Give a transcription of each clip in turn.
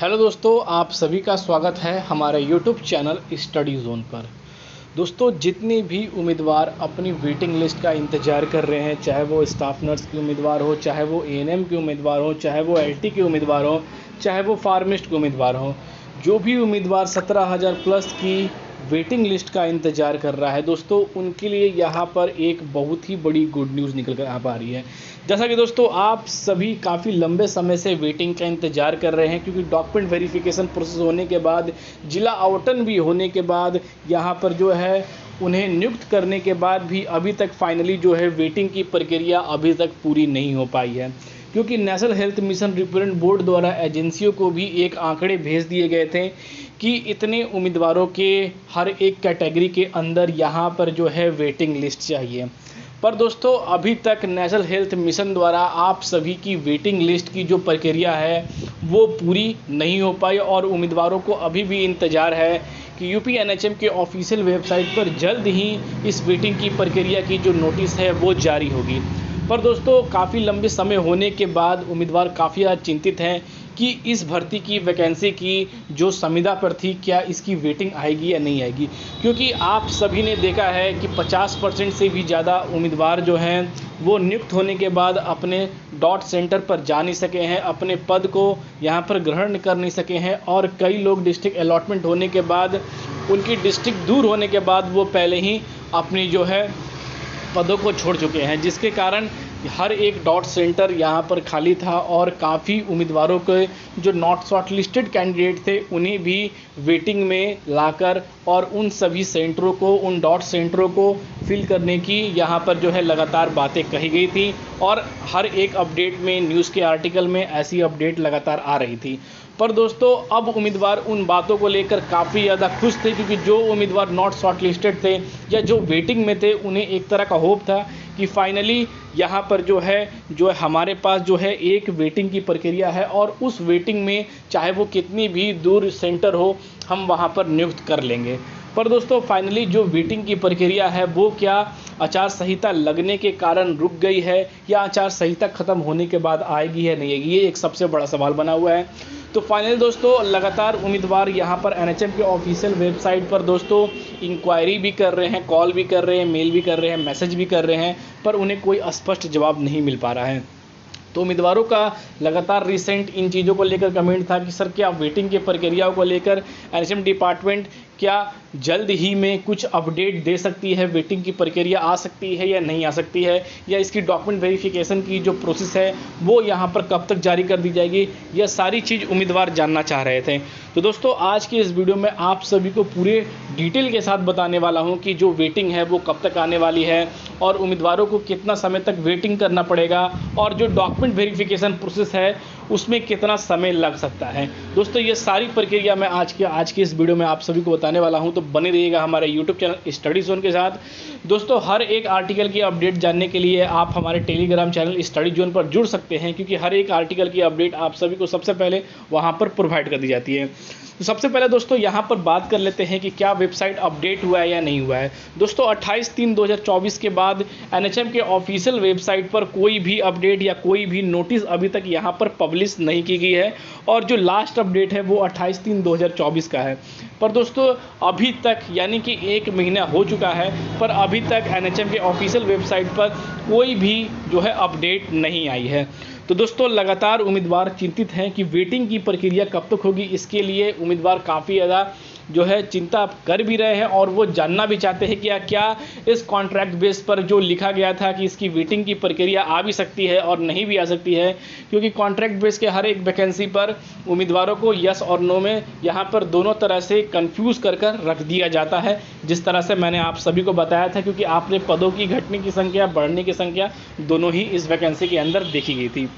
Hello दोस्तों, आप सभी का स्वागत है हमारे यूट्यूब चैनल स्टडी जोन पर। दोस्तों, जितने भी उम्मीदवार अपनी वेटिंग लिस्ट का इंतज़ार कर रहे हैं, चाहे वो स्टाफ नर्स के उम्मीदवार हो, चाहे वो एएनएम के उम्मीदवार हो, चाहे वो एलटी के उम्मीदवार हो, चाहे वो फार्मिस्ट के उम्मीदवार हो, जो भी उम्मीदवार 17,000 प्लस की वेटिंग लिस्ट का इंतज़ार कर रहा है दोस्तों, उनके लिए यहाँ पर एक बहुत ही बड़ी गुड न्यूज़ निकल कर आ रही है। जैसा कि दोस्तों आप सभी काफ़ी लंबे समय से वेटिंग का इंतज़ार कर रहे हैं, क्योंकि डॉक्यूमेंट वेरिफिकेशन प्रोसेस होने के बाद, जिला आवंटन भी होने के बाद, यहाँ पर जो है उन्हें नियुक्त करने के बाद भी अभी तक फाइनली जो है वेटिंग की प्रक्रिया अभी तक पूरी नहीं हो पाई है। क्योंकि national health mission recruitment board द्वारा एजेंसियों को भी एक आंकड़े भेज दिए गए थे कि इतने उम्मीदवारों के हर एक कैटेगरी के अंदर यहाँ पर जो है वेटिंग लिस्ट चाहिए। पर दोस्तों अभी तक नेशनल हेल्थ मिशन द्वारा आप सभी की वेटिंग लिस्ट की जो प्रक्रिया है वो पूरी नहीं हो पाई और उम्मीदवारों को अभी भी इंतज़ार है कि यूपी एनएचएम के ऑफिशियल वेबसाइट पर जल्द ही इस वेटिंग की प्रक्रिया की जो नोटिस है वो जारी होगी। पर दोस्तों काफ़ी लंबे समय होने के बाद उम्मीदवार काफ़ी ज़्यादा चिंतित हैं कि इस भर्ती की वैकेंसी की जो संविदा पर थी, क्या इसकी वेटिंग आएगी या नहीं आएगी। क्योंकि आप सभी ने देखा है कि 50% से भी ज़्यादा उम्मीदवार जो हैं वो नियुक्त होने के बाद अपने डॉट सेंटर पर जा नहीं सके हैं, अपने पद को यहाँ पर ग्रहण कर नहीं सके हैं, और कई लोग डिस्ट्रिक्ट अलॉटमेंट होने के बाद, उनकी डिस्ट्रिक्ट दूर होने के बाद वो पहले ही अपनी जो है पदों को छोड़ चुके हैं, जिसके कारण हर एक डॉट सेंटर यहाँ पर खाली था और काफ़ी उम्मीदवारों के जो नॉट शॉर्ट लिस्टेड कैंडिडेट थे उन्हें भी वेटिंग में लाकर और उन सभी सेंटरों को, उन डॉट सेंटरों को फिल करने की यहाँ पर जो है लगातार बातें कही गई थी और हर एक अपडेट में, न्यूज़ के आर्टिकल में ऐसी अपडेट लगातार आ रही थी। पर दोस्तों अब उम्मीदवार उन बातों को लेकर काफ़ी ज़्यादा खुश थे, क्योंकि जो उम्मीदवार नॉट शॉर्ट लिस्टेड थे या जो वेटिंग में थे उन्हें एक तरह का होप था कि फाइनली यहाँ पर जो है हमारे पास जो है एक वेटिंग की प्रक्रिया है और उस वेटिंग में चाहे वो कितनी भी दूर सेंटर हो, हम वहाँ पर नियुक्त कर लेंगे। पर दोस्तों फाइनली जो वेटिंग की प्रक्रिया है वो क्या आचार संहिता लगने के कारण रुक गई है या आचार संहिता खत्म होने के बाद आएगी या नहीं आएगी, ये एक सबसे बड़ा सवाल बना हुआ है। तो फाइनली दोस्तों लगातार उम्मीदवार यहाँ पर एनएचएम के ऑफिशियल वेबसाइट पर दोस्तों इंक्वायरी भी कर रहे हैं, कॉल भी कर रहे हैं, मेल भी कर रहे हैं, मैसेज भी कर रहे हैं, पर उन्हें कोई स्पष्ट जवाब नहीं मिल पा रहा है। तो उम्मीदवारों का लगातार रिसेंट इन चीज़ों को लेकर कमेंट था कि सर क्या वेटिंग की प्रक्रियाओं को लेकर एनएचएम डिपार्टमेंट क्या जल्द ही में कुछ अपडेट दे सकती है, वेटिंग की प्रक्रिया आ सकती है या नहीं आ सकती है, या इसकी डॉक्यूमेंट वेरिफिकेशन की जो प्रोसेस है वो यहाँ पर कब तक जारी कर दी जाएगी, यह सारी चीज़ उम्मीदवार जानना चाह रहे थे। तो दोस्तों आज की इस वीडियो में आप सभी को पूरे डिटेल के साथ बताने वाला हूँ कि जो वेटिंग है वो कब तक आने वाली है और उम्मीदवारों को कितना समय तक वेटिंग करना पड़ेगा और जो डॉक्यूमेंट वेरिफिकेशन प्रोसेस है उसमें कितना समय लग सकता है। दोस्तों ये सारी प्रक्रिया मैं आज की इस वीडियो में आप सभी को बताने वाला हूं, तो बने रहिएगा हमारे यूट्यूब चैनल स्टडी जोन के साथ। दोस्तों हर एक आर्टिकल की अपडेट जानने के लिए आप हमारे टेलीग्राम चैनल स्टडी जोन पर जुड़ सकते हैं, क्योंकि हर एक आर्टिकल की अपडेट आप सभी को सबसे पहले वहां पर प्रोवाइड कर दी जाती है। तो सबसे पहले दोस्तों यहाँ पर बात कर लेते हैं कि क्या वेबसाइट अपडेट हुआ है या नहीं हुआ है। दोस्तों 28/3/2024 के बाद एनएचएम के ऑफिशियल वेबसाइट पर कोई भी अपडेट या कोई भी नोटिस अभी तक यहाँ पर पब्लिश नहीं की गई है और जो लास्ट अपडेट है वो 28/3/2024 का है। पर दोस्तों अभी तक यानी कि 1 महीना हो चुका है, पर अभी तक एनएचएम के ऑफिशियल वेबसाइट पर कोई भी जो है अपडेट नहीं आई है। तो दोस्तों लगातार उम्मीदवार चिंतित हैं कि वेटिंग की प्रक्रिया कब तक होगी। इसके लिए उम्मीदवार काफ़ी ज़्यादा जो है चिंता कर भी रहे हैं और वो जानना भी चाहते हैं कि क्या इस कॉन्ट्रैक्ट बेस पर जो लिखा गया था कि इसकी वेटिंग की प्रक्रिया आ भी सकती है और नहीं भी आ सकती है, क्योंकि कॉन्ट्रैक्ट बेस के हर एक वैकेंसी पर उम्मीदवारों को यस और नो में यहाँ पर दोनों तरह से कंफ्यूज कर रख दिया जाता है, जिस तरह से मैंने आप सभी को बताया था, क्योंकि आपने पदों की घटने की संख्या, बढ़ने की संख्या दोनों ही इस वैकेंसी के अंदर देखी गई थी।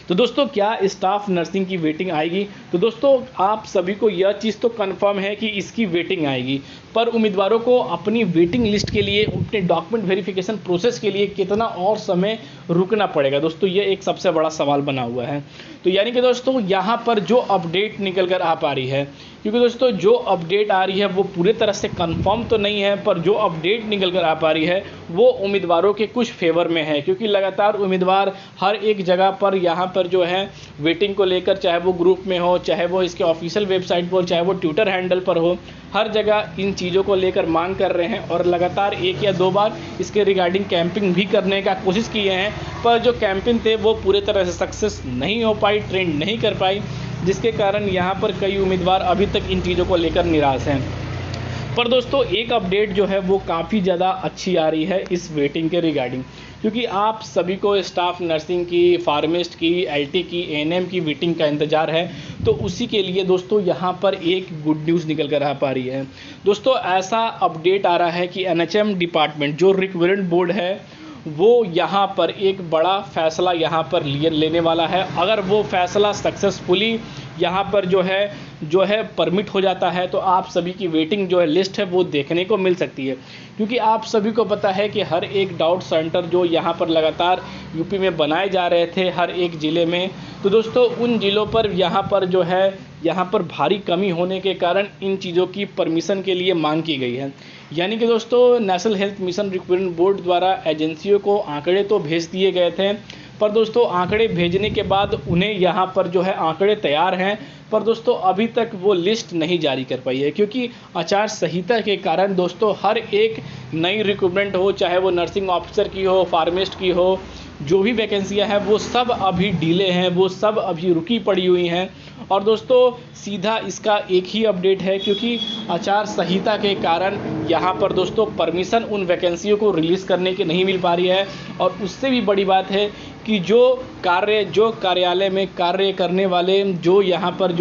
तो दोस्तों क्या स्टाफ नर्सिंग की वेटिंग आएगी? तो दोस्तों आप सभी को यह चीज़ तो कंफर्म है कि इसकी वेटिंग आएगी, पर उम्मीदवारों को अपनी वेटिंग लिस्ट के लिए, अपने डॉक्यूमेंट वेरिफिकेशन प्रोसेस के लिए कितना और समय रुकना पड़ेगा दोस्तों, ये एक सबसे बड़ा सवाल बना हुआ है। तो यानी कि दोस्तों यहाँ पर जो अपडेट निकल कर आ पा रही है, क्योंकि दोस्तों जो अपडेट आ रही है वो पूरे तरह से कंफर्म तो नहीं है, पर जो अपडेट निकल कर आ पा रही है वो उम्मीदवारों के कुछ फेवर में है, क्योंकि लगातार उम्मीदवार हर एक जगह पर यहाँ पर जो है वेटिंग को लेकर, चाहे वो ग्रुप में हो, चाहे वो इसके ऑफिशियल वेबसाइट पर, चाहे वो ट्विटर हैंडल पर हो, हर जगह इन चीज़ों को लेकर मांग कर रहे हैं और लगातार 1 या 2 बार इसके रिगार्डिंग कैंपिंग भी करने का कोशिश किए हैं, पर जो कैंपिंग थे वो पूरे तरह से सक्सेस नहीं हो पाई, ट्रेंड नहीं कर पाई, जिसके कारण यहाँ पर कई उम्मीदवार अभी तक इन चीज़ों को लेकर निराश हैं। पर दोस्तों एक अपडेट जो है वो काफ़ी ज़्यादा अच्छी आ रही है इस वेटिंग के रिगार्डिंग, क्योंकि आप सभी को स्टाफ नर्सिंग की, फार्मिस्ट की, एलटी की, एएनएम की वेटिंग का इंतज़ार है, तो उसी के लिए दोस्तों यहाँ पर एक गुड न्यूज़ निकल कर आ पा रही है। दोस्तों ऐसा अपडेट आ रहा है कि एनएचएम डिपार्टमेंट जो रिक्रूटमेंट बोर्ड है वो यहाँ पर एक बड़ा फैसला यहाँ पर लेने वाला है। अगर वो फैसला सक्सेसफुली यहाँ पर जो है परमिट हो जाता है, तो आप सभी की वेटिंग जो है लिस्ट है वो देखने को मिल सकती है, क्योंकि आप सभी को पता है कि हर एक डाउट सेंटर जो यहाँ पर लगातार यूपी में बनाए जा रहे थे हर एक ज़िले में, तो दोस्तों उन ज़िलों पर यहाँ पर भारी कमी होने के कारण इन चीज़ों की परमिशन के लिए मांग की गई है। यानी कि दोस्तों national health mission recruitment board द्वारा एजेंसियों को आंकड़े तो भेज दिए गए थे, पर दोस्तों आंकड़े भेजने के बाद उन्हें यहाँ पर जो है आंकड़े तैयार हैं, पर दोस्तों अभी तक वो लिस्ट नहीं जारी कर पाई है, क्योंकि आचार संहिता के कारण दोस्तों हर एक नई रिक्रूटमेंट हो, चाहे वो नर्सिंग ऑफिसर की हो, फार्मिस्ट की हो, जो भी वैकेंसियां हैं वो सब अभी डीले हैं, वो सब अभी रुकी पड़ी हुई हैं। और दोस्तों सीधा इसका एक ही अपडेट है, क्योंकि आचार संहिता के कारण यहाँ पर दोस्तों परमिशन उन वैकेंसियों को रिलीज़ करने की नहीं मिल पा रही है। और उससे भी बड़ी बात है कि जो कार्यालय में कार्य करने वाले जो यहाँ पर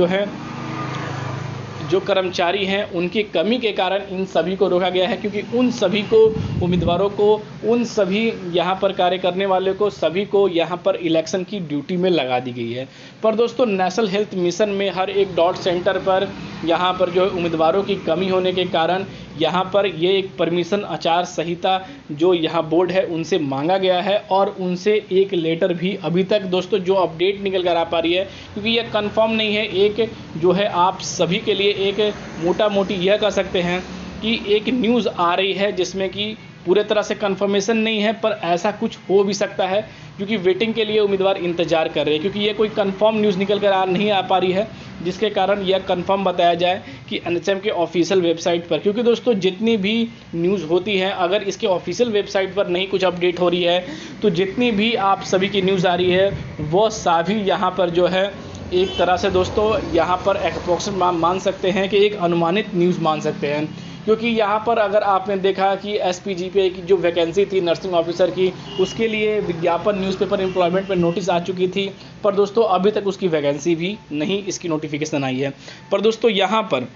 जो कर्मचारी हैं उनकी कमी के कारण इन सभी को रोका गया है, क्योंकि उन सभी को उम्मीदवारों को, उन सभी यहाँ पर कार्य करने वाले को, सभी को यहाँ पर इलेक्शन की ड्यूटी में लगा दी गई है। पर दोस्तों नेशनल हेल्थ मिशन में हर एक डॉट सेंटर पर यहाँ पर जो उम्मीदवारों की कमी होने के कारण यहाँ पर ये एक परमिशन आचार संहिता जो यहाँ बोर्ड है उनसे मांगा गया है, और उनसे एक लेटर भी अभी तक दोस्तों जो अपडेट निकल कर आ पा रही है, क्योंकि ये कंफर्म नहीं है, एक जो है आप सभी के लिए एक मोटा मोटी यह कह सकते हैं कि एक न्यूज़ आ रही है जिसमें कि पूरे तरह से कंफर्मेशन नहीं है, पर ऐसा कुछ हो भी सकता है, क्योंकि वेटिंग के लिए उम्मीदवार इंतजार कर रहे हैं, क्योंकि ये कोई कंफर्म न्यूज़ निकल कर नहीं आ पा रही है, जिसके कारण यह कंफर्म बताया जाए कि एनएचएम के ऑफिशियल वेबसाइट पर, क्योंकि दोस्तों जितनी भी न्यूज़ होती है अगर इसके ऑफिशियल वेबसाइट पर नहीं कुछ अपडेट हो रही है, तो जितनी भी आप सभी की न्यूज़ आ रही है वो सभी यहाँ पर जो है एक तरह से दोस्तों यहाँ पर अप्रोक्सीमेट मान सकते हैं कि एक अनुमानित न्यूज़ मान सकते हैं, क्योंकि यहाँ पर अगर आपने देखा कि एसपीजीपीए की जो वैकेंसी थी नर्सिंग ऑफिसर की, उसके लिए विज्ञापन न्यूज़पेपर एम्प्लॉयमेंट में नोटिस आ चुकी थी, पर दोस्तों अभी तक उसकी वैकेंसी भी नहीं, इसकी नोटिफिकेशन आई है। पर दोस्तों यहाँ पर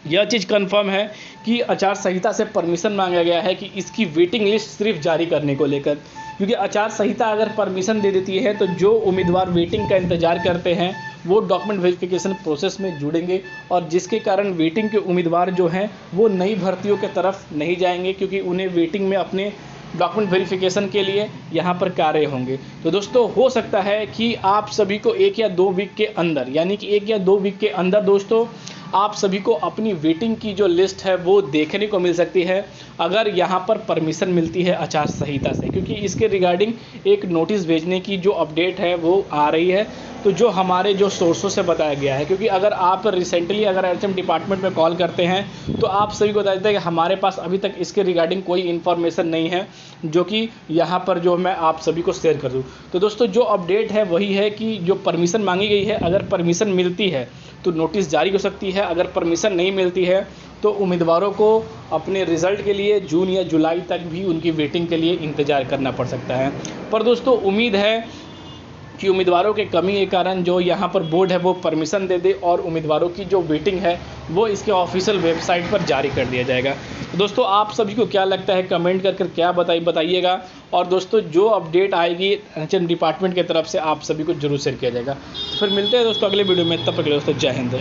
यह चीज़ कंफर्म है कि आचार संहिता से परमिशन मांगा गया है कि इसकी वेटिंग लिस्ट सिर्फ जारी करने को लेकर, क्योंकि आचार संहिता अगर परमिशन दे देती है तो जो उम्मीदवार वेटिंग का इंतजार करते हैं वो डॉक्यूमेंट वेरिफिकेशन प्रोसेस में जुड़ेंगे, और जिसके कारण वेटिंग के उम्मीदवार जो हैं वो नई भर्तियों के तरफ नहीं जाएंगे, क्योंकि उन्हें वेटिंग में अपने डॉक्यूमेंट वेरिफिकेशन के लिए यहाँ पर कार्य होंगे। तो दोस्तों हो सकता है कि आप सभी को 1 या 2 वीक के अंदर, यानी कि 1 या 2 वीक के अंदर दोस्तों आप सभी को अपनी वेटिंग की जो लिस्ट है वो देखने को मिल सकती है, अगर यहाँ पर परमिशन मिलती है आचार संहिता से, क्योंकि इसके रिगार्डिंग एक नोटिस भेजने की जो अपडेट है वो आ रही है, तो जो हमारे जो सोर्सों से बताया गया है, क्योंकि अगर आप रिसेंटली अगर एनएचएम डिपार्टमेंट में कॉल करते हैं तो आप सभी को बता देते हैं कि हमारे पास अभी तक इसके रिगार्डिंग कोई इन्फॉर्मेशन नहीं है जो कि यहाँ पर जो मैं आप सभी को शेयर कर दूँ। तो दोस्तों जो अपडेट है वही है कि जो परमिशन मांगी गई है, अगर परमिशन मिलती है तो नोटिस जारी हो सकती है, अगर परमिशन नहीं मिलती है तो उम्मीदवारों को अपने रिज़ल्ट के लिए जून या जुलाई तक भी उनकी वेटिंग के लिए इंतज़ार करना पड़ सकता है। पर दोस्तों उम्मीद है कि उम्मीदवारों के कमी के कारण जो यहाँ पर बोर्ड है वो परमिशन दे दे और उम्मीदवारों की जो वेटिंग है वो इसके ऑफिशियल वेबसाइट पर जारी कर दिया जाएगा। तो दोस्तों आप सभी को क्या लगता है कमेंट कर क्या बताइएगा, और दोस्तों जो अपडेट आएगी एनएचएम डिपार्टमेंट की तरफ से आप सभी को जरूर शेयर किया जाएगा। तो फिर मिलते हैं दोस्तों अगले वीडियो में, तब तक के लिए दोस्तों जय हिंद।